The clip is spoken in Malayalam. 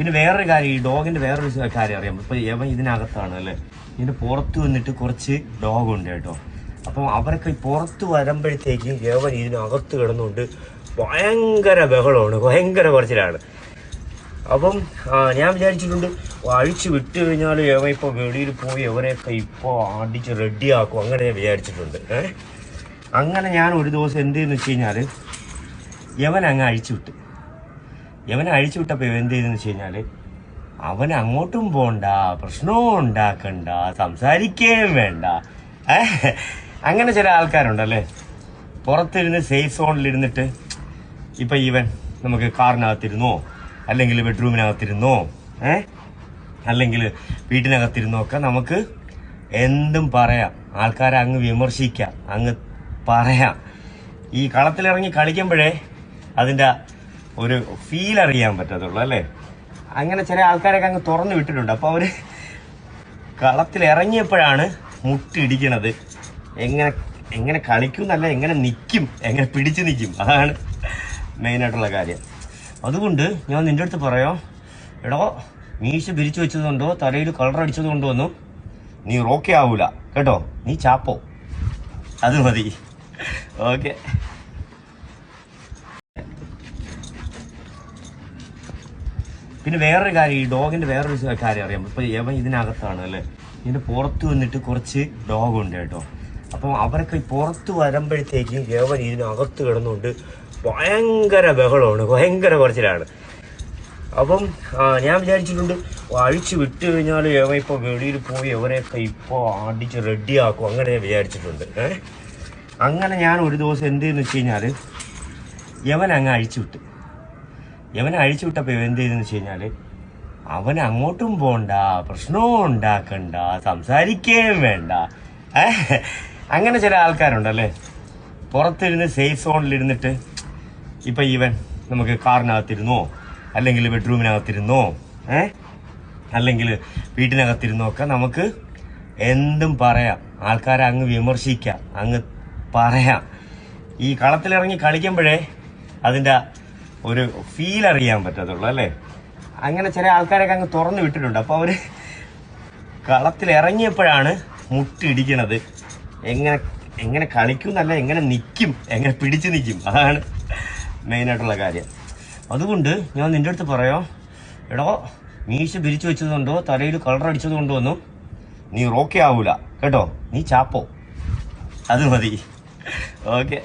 പിന്നെ വേറൊരു കാര്യം, ഈ ഡോഗിന്റെ വേറൊരു കാര്യം അറിയാം. ഇപ്പൊ ഇവൻ ഇതിനകത്താണ് അല്ലേ, ഇതിന്റെ പുറത്ത് വന്നിട്ട് കുറച്ച് ഡോഗ് ഉണ്ട് കേട്ടോ. അപ്പം അവരൊക്കെ പുറത്ത് വരുമ്പോഴത്തേക്ക് യവൻ ഇതിനകത്ത് കിടന്നുകൊണ്ട് ഭയങ്കര ബഹളമാണ്, ഭയങ്കര കുറച്ചിലാണ്. അപ്പം ഞാൻ വിചാരിച്ചിട്ടുണ്ട് അഴിച്ചു വിട്ട് കഴിഞ്ഞാൽ യവൻ ഇപ്പോൾ വെളിയിൽ പോയി യവനെയൊക്കെ ഇപ്പോൾ അടിച്ച് റെഡിയാക്കും, അങ്ങനെ ഞാൻ വിചാരിച്ചിട്ടുണ്ട്. അങ്ങനെ ഞാൻ ഒരു ദിവസം എന്ത് ചെയ്യുന്നു വെച്ച് കഴിഞ്ഞാൽ യവൻ അങ്ങ് അഴിച്ചു വിട്ട്. യവനെ അഴിച്ചു വിട്ടപ്പോൾ എന്ത് ചെയ്തെന്ന് വെച്ച് കഴിഞ്ഞാൽ അവൻ അങ്ങോട്ടും പോണ്ട, പ്രശ്നവും ഉണ്ടാക്കണ്ട, സംസാരിക്കുകയും വേണ്ട. അങ്ങനെ ചില ആൾക്കാരുണ്ടല്ലേ, പുറത്തിരുന്ന് സേഫ് സോണിലിരുന്നിട്ട് ഇപ്പം ഈവൻ നമുക്ക് കാറിനകത്തിരുന്നോ അല്ലെങ്കിൽ ബെഡ്റൂമിനകത്തിരുന്നോ അല്ലെങ്കിൽ വീട്ടിനകത്തിരുന്നോ ഒക്കെ നമുക്ക് എന്തും പറയാം, ആൾക്കാരെ അങ്ങ് വിമർശിക്കാം, അങ്ങ് പറയാം. ഈ കളത്തിലിറങ്ങി കളിക്കുമ്പോഴേ അതിൻ്റെ ഒരു ഫീൽ അറിയാൻ പറ്റത്തുള്ളൂ അല്ലേ. അങ്ങനെ ചില ആൾക്കാരൊക്കെ അങ്ങ് തുറന്നു വിട്ടിട്ടുണ്ട്. അപ്പോൾ അവർ കളത്തിലിറങ്ങിയപ്പോഴാണ് മുട്ടിടിക്കണത്. എങ്ങനെ കളിക്കും എന്നല്ല, എങ്ങനെ നിൽക്കും, എങ്ങനെ പിടിച്ചു നിൽക്കും, അതാണ് മെയിനായിട്ടുള്ള കാര്യം. അതുകൊണ്ട് ഞാൻ നിൻ്റെ അടുത്ത് പറയാം, എടോ മീശ പിരിച്ചു വെച്ചതുകൊണ്ടോ തലയിൽ കളർ അടിച്ചത് കൊണ്ടോ ഒന്നും നീ റോക്കെ ആവൂല കേട്ടോ, നീ ചാപ്പോ, അത് മതി. ഓക്കെ. പിന്നെ വേറൊരു കാര്യം, ഈ ഡോഗിന്റെ വേറൊരു കാര്യം അറിയാം. ഇപ്പൊ ഇവൻ ഇതിനകത്താണ് അല്ലേ, ഇതിന്റെ പുറത്ത് വന്നിട്ട് കുറച്ച് ഡോഗ് ഉണ്ട് കേട്ടോ. അപ്പം അവരൊക്കെ പുറത്ത് വരുമ്പോഴത്തേക്ക് യവൻ ഇതിനകത്ത് കിടന്നുകൊണ്ട് ഭയങ്കര ബഹളമാണ്, ഭയങ്കര കുറച്ചിലാണ്. അപ്പം ഞാൻ വിചാരിച്ചിട്ടുണ്ട് അഴിച്ചു വിട്ട് കഴിഞ്ഞാൽ യവൻ ഇപ്പോൾ വെളിയിൽ പോയി യവനെയൊക്കെ ഇപ്പോൾ അടിച്ച് റെഡിയാക്കും, അങ്ങനെ ഞാൻ വിചാരിച്ചിട്ടുണ്ട്. അങ്ങനെ ഞാൻ ഒരു ദിവസം എന്ത് ചെയ്യുന്നു വെച്ച് കഴിഞ്ഞാൽ യവൻ അങ്ങ് അഴിച്ചു വിട്ട്. യവനെ അഴിച്ചു വിട്ടപ്പോൾ എന്ത് ചെയ്തെന്ന് വെച്ച് കഴിഞ്ഞാൽ അവൻ അങ്ങോട്ടും പോണ്ട, പ്രശ്നവും ഉണ്ടാക്കണ്ട, സംസാരിക്കുകയും വേണ്ട. അങ്ങനെ ചില ആൾക്കാരുണ്ടല്ലേ, പുറത്തിരുന്ന് സേഫ് സോണിലിരുന്നിട്ട് ഇപ്പം ഈവൻ നമുക്ക് കാറിനകത്തിരുന്നോ അല്ലെങ്കിൽ ബെഡ്റൂമിനകത്തിരുന്നോ അല്ലെങ്കിൽ വീട്ടിനകത്തിരുന്നോ ഒക്കെ നമുക്ക് എന്തും പറയാം, ആൾക്കാരെ അങ്ങ് വിമർശിക്കാം, അങ്ങ് പറയാം. ഈ കളത്തിലിറങ്ങി കളിക്കുമ്പോഴേ അതിൻ്റെ ഒരു ഫീൽ അറിയാൻ പറ്റത്തുള്ളൂ അല്ലേ. അങ്ങനെ ചില ആൾക്കാരൊക്കെ അങ്ങ് തുറന്നു വിട്ടിട്ടുണ്ട്. അപ്പോൾ അവർ കളത്തിലിറങ്ങിയപ്പോഴാണ് മുട്ടിടിക്കണത്. എങ്ങനെ കളിക്കും എന്നല്ല, എങ്ങനെ നിൽക്കും, എങ്ങനെ പിടിച്ചു നിൽക്കും, അതാണ് മെയിനായിട്ടുള്ള കാര്യം. അതുകൊണ്ട് ഞാൻ നിൻ്റെ അടുത്ത് പറയാം, എടോ മീശ പിരിച്ചു വെച്ചതുകൊണ്ടോ തലയിൽ കളർ അടിച്ചത് കൊണ്ടോ ഒന്നും നീ റോക്കെ ആവൂല കേട്ടോ, നീ ചാപ്പോ, അത് മതി. ഓക്കെ.